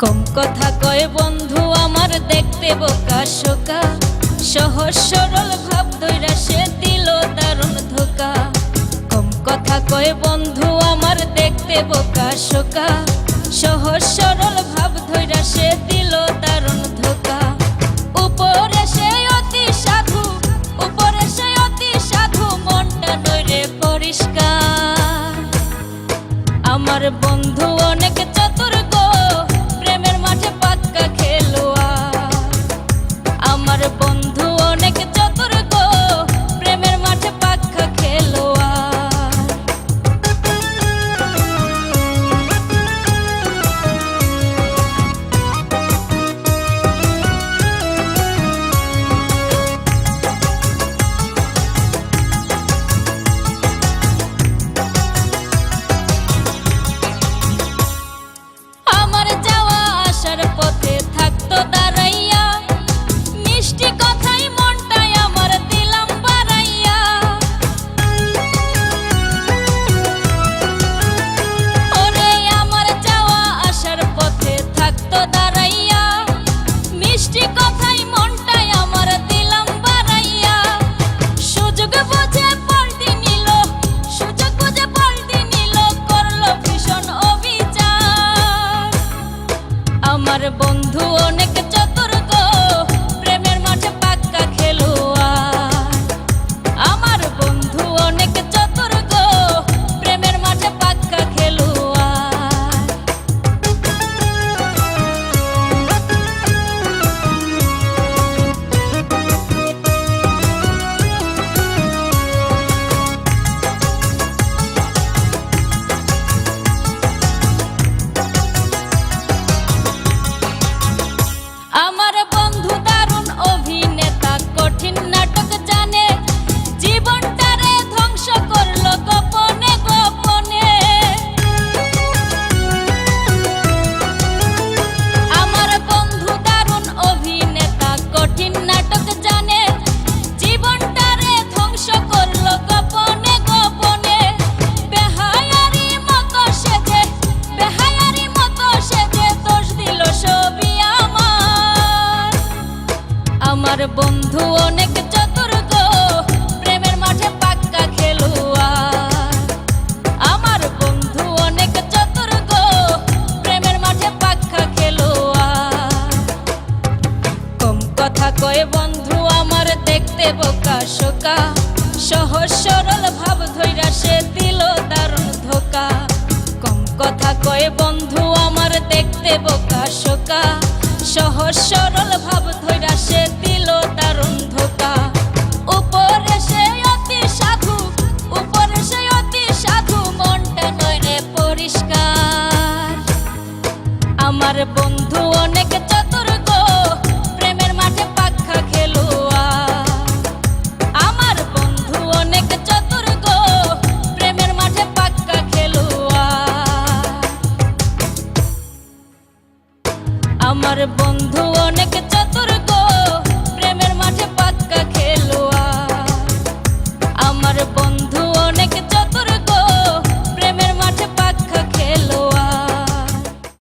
কম কথা কয় বন্ধু আমার দেখতে বোকা শোকা, সহজ সরল ভাব ধইরা সে দিল দারুণ ধোকা। কম কথা কয় বন্ধু আমার দেখতে বোকা শোকা, সহজ সরল ভাব ধইরা সে দিল দারুণ ধোকা। উপরে সে অতি সাধু, উপরে সে অতি সাধু, মনটা নইরে পরিষ্কার। আমার বন্ধু অনেক চতুর গো, প্রেমের মাঠে পাক্কা খেলোয়াড়। আমার বন্ধু অনেক চতুর গো, প্রেমের মাঠে পাক্কা খেলোয়াড়। আমার যাওয়া আসার পথে থাকতো দাঁড়াইয়া, মিষ্টি কথাই মনটাই আমার দিলাম বাড়াইয়া। ওরে আমার যাওয়া আসার পথে থাকতো দাঁড়াইয়া, মিষ্টি কথাই মনটাই আমার দিলাম বাড়াইয়া। সুযোগ বুঝে পাল্টি নিল, সুযোগ বুঝে পাল্টি নিল, করলো ভীষণ অবিচার। আমার বন্ধু অনেক চতুর গো, প্রেমের মাঠে পাক্কা খেলোয়াড়। আমার বন্ধু অনেক চতুর গো, প্রেমের মাঠে পাক্কা খেলোয়াড়। আমার বন্ধু দারুণ অভিনেতা, কঠিন নাটক জানে, জীবনটারে ধ্বংস করলো গোপনে গোপনে। আমার বন্ধু দারুণ অভিনেতা, কঠিন নাটক জানে, জীবনটারে ধ্বংস করলো গোপনে গোপনে। বেহায়ারি মতো সেজে, বেহায়ারি মতো সেজে দোষ দিল সবই আমার। আমার বন্ধু অনেক চতুর গো, প্রেমের মাঠে পাক্কা খেলোয়াড়। আমার বন্ধু অনেক চতুর গো, প্রেমের মাঠে পাক্কা খেলোয়াড়। কম কথা কয় বন্ধু আমার দেখতে বোকা শোকা, সহজ সরল ভাব ধইরা সে দিল দারুণ ধোকা। কম কথা কয় বন্ধু আমার দেখতে বোকা শোকা, সহজ সরল ভাব ধইরা সে দিল দারুণ ধোকা। উপরে সে অতি সাধু, উপরে সে অতি সাধু, মনটা নইরে পরিষ্কার। আমার বন্ধু অনেক চতুর গো, প্রেমের মাঠে পাক্কা খেলোয়াড়। আমার বন্ধু অনেক চতুর গো, প্রেমের মাঠে পাক্কা খেলোয়াড়। আমার বন্ধু